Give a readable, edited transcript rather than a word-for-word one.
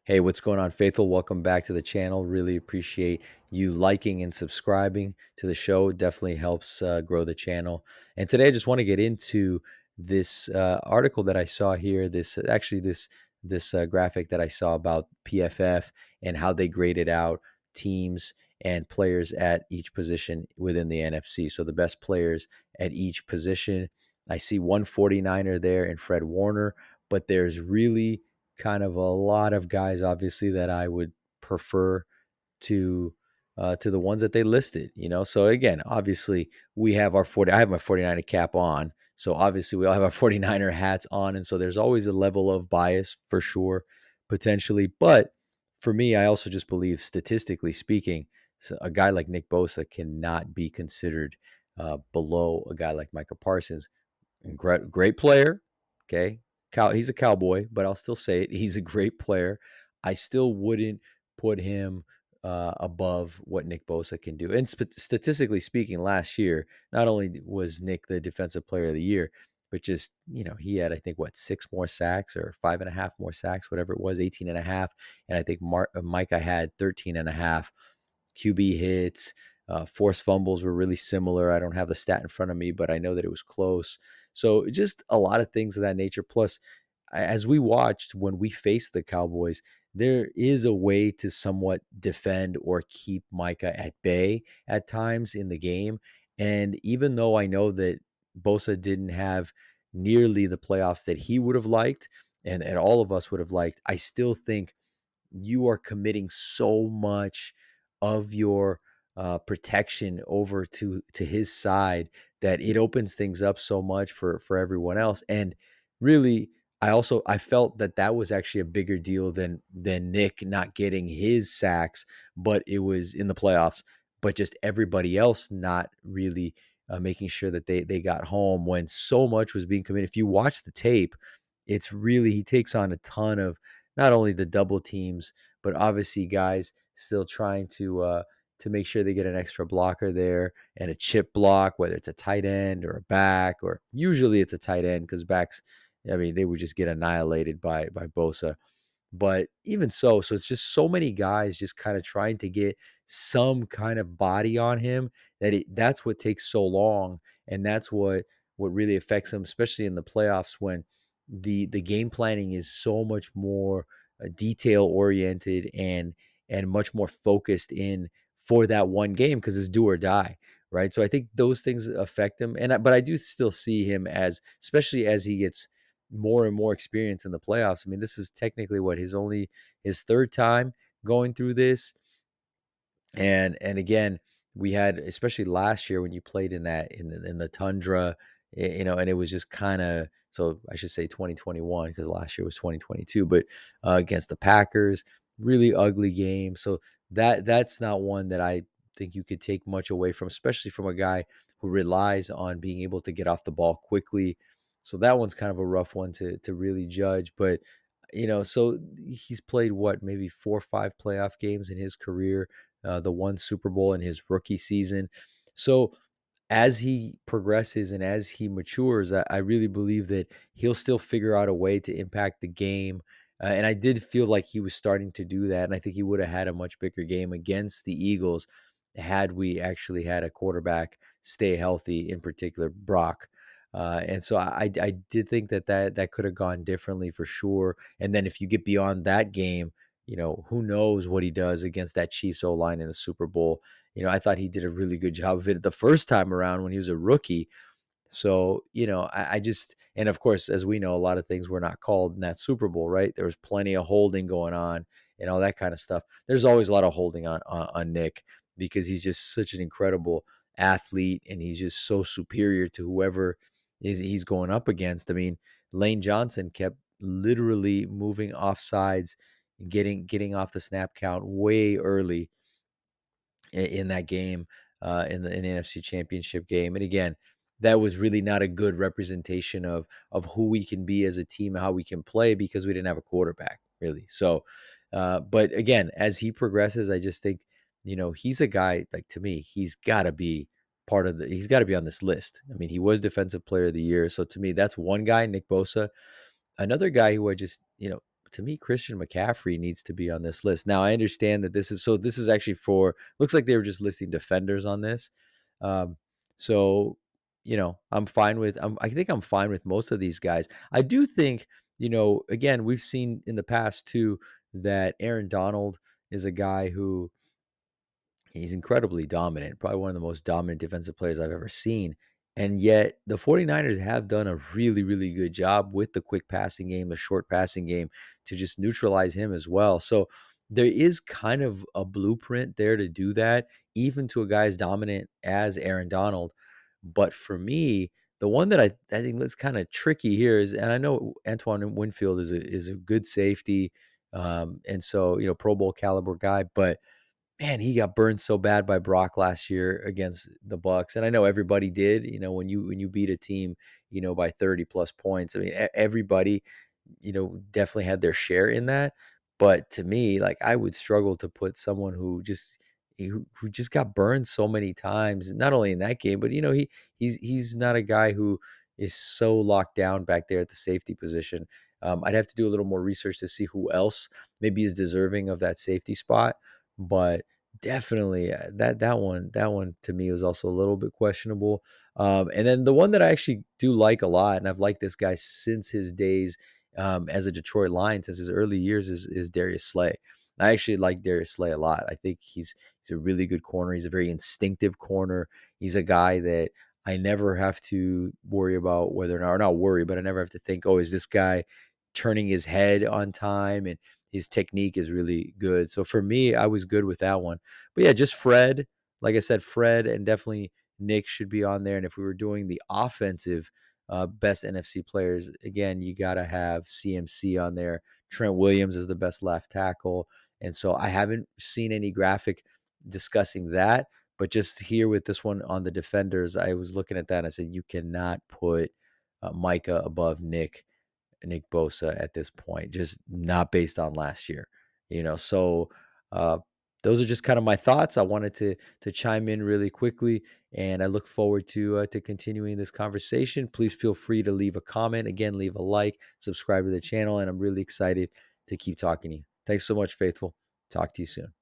Hey, what's going on, Faithful? Welcome back to the channel. Really appreciate you liking and subscribing to the show. It definitely helps grow the channel. And today, I just want to get into this article that I saw here. This graphic that I saw about PFF and how they graded out teams and players at each position within the NFC. So the best players at each position. I see one 49er there in Fred Warner, but there's really kind of a lot of guys, obviously, that I would prefer to to the ones that they listed. So again, obviously, we have our 40. I have my 49er cap on, so obviously we all have our 49er hats on, and so there's always a level of bias for sure, potentially. But for me, I also just believe, statistically speaking, a guy like Nick Bosa cannot be considered below a guy like Micah Parsons. Great player. Okay. He's a cowboy, but I'll still say it. He's a great player. I still wouldn't put him above what Nick Bosa can do. And statistically speaking, last year, not only was Nick the defensive player of the year, but he had, I think, what, six more sacks or five and a half more sacks, whatever it was, 18 and a half. And I think Micah had 13 and a half. QB hits, forced fumbles were really similar. I don't have the stat in front of me, but I know that it was close. So just a lot of things of that nature. Plus, as we watched when we faced the Cowboys, there is a way to somewhat defend or keep Micah at bay at times in the game. And even though I know that Bosa didn't have nearly the playoffs that he would have liked and all of us would have liked, I still think you are committing so much of your protection over to his side that it opens things up so much for everyone else. And really, I felt that that was actually a bigger deal than Nick not getting his sacks, but it was in the playoffs. But just everybody else not really making sure that they got home when so much was being committed. If you watch the tape, it's really, he takes on a ton of not only the double teams, but obviously guys still trying to make sure they get an extra blocker there and a chip block, whether it's a tight end or a back, or usually it's a tight end because backs, I mean, they would just get annihilated by Bosa. But even so it's just so many guys just kind of trying to get some kind of body on him that's what takes so long, and that's what really affects him, especially in the playoffs when the game planning is so much more detail oriented and much more focused in for that one game because it's do or die, right? So I think those things affect him, but I do still see him as, especially as he gets more and more experience in the playoffs. I mean, this is technically what his third time going through this. And again, we had, especially last year when you played in the tundra, and it was just kind of, so I should say 2021 because last year was 2022, but against the Packers, really ugly game. So that's not one that I think you could take much away from, especially from a guy who relies on being able to get off the ball quickly. So that one's kind of a rough one to really judge, but so he's played what, maybe 4 or 5 playoff games in his career, the one Super Bowl in his rookie season. So as he progresses and as he matures, I really believe that he'll still figure out a way to impact the game. And I did feel like he was starting to do that. And I think he would have had a much bigger game against the Eagles had we actually had a quarterback stay healthy, in particular, Brock. And so I did think that could have gone differently for sure. And then if you get beyond that game, who knows what he does against that Chiefs O line in the Super Bowl. I thought he did a really good job of it the first time around when he was a rookie. So, I just, and of course, as we know, a lot of things were not called in that Super Bowl, right? There was plenty of holding going on and all that kind of stuff. There's always a lot of holding on Nick because he's just such an incredible athlete and he's just so superior to whoever he's going up against. I mean, Lane Johnson kept literally moving off sides, getting off the snap count way early in that game, in the NFC Championship game. And again, that was really not a good representation of who we can be as a team and how we can play because we didn't have a quarterback really. So, but again, as he progresses, I just think he's a guy, like, to me, he's got to be on this list. I mean, he was Defensive Player of the Year, so to me, that's one guy, Nick Bosa. Another guy who I just to me, Christian McCaffrey needs to be on this list. Now, I understand that this is actually for, looks like they were just listing defenders on this. Um, so, I think I'm fine with most of these guys. I do think, again, we've seen in the past too that Aaron Donald is a guy who he's incredibly dominant, probably one of the most dominant defensive players I've ever seen. And yet the 49ers have done a really, really good job with the quick passing game, the short passing game to just neutralize him as well. So there is kind of a blueprint there to do that, even to a guy as dominant as Aaron Donald. But for me, the one that I think that's kind of tricky here is, and I know Antoine Winfield is a good safety, and so Pro Bowl caliber guy, but man, he got burned so bad by Brock last year against the Bucks, and I know everybody did. When you beat a team, by 30 plus points. I mean, everybody, definitely had their share in that. But to me, like I would struggle to put someone who just got burned so many times, not only in that game, but he's not a guy who is so locked down back there at the safety position. I'd have to do a little more research to see who else maybe is deserving of that safety spot, but definitely that one to me was also a little bit questionable. And then the one that I actually do like a lot, and I've liked this guy since his days as a Detroit Lion, since his early years, is Darius Slay. I actually like Darius Slay a lot. I think he's a really good corner. He's a very instinctive corner. He's a guy that I never have to worry about whether or not worry, but I never have to think, oh, is this guy turning his head on time? And his technique is really good. So for me, I was good with that one. But yeah, just Fred. Like I said, Fred and definitely Nick should be on there. And if we were doing the offensive best NFC players, again, you got to have CMC on there. Trent Williams is the best left tackle. And so I haven't seen any graphic discussing that. But just here with this one on the defenders, I was looking at that and I said, you cannot put Micah above Nick Bosa at this point, just not based on last year, So uh, those are just kind of my thoughts. I wanted to chime in really quickly, and I look forward to continuing this conversation. Please feel free to leave a comment. Again, leave a like, subscribe to the channel, and I'm really excited to keep talking to you. Thanks so much, Faithful. Talk to you soon.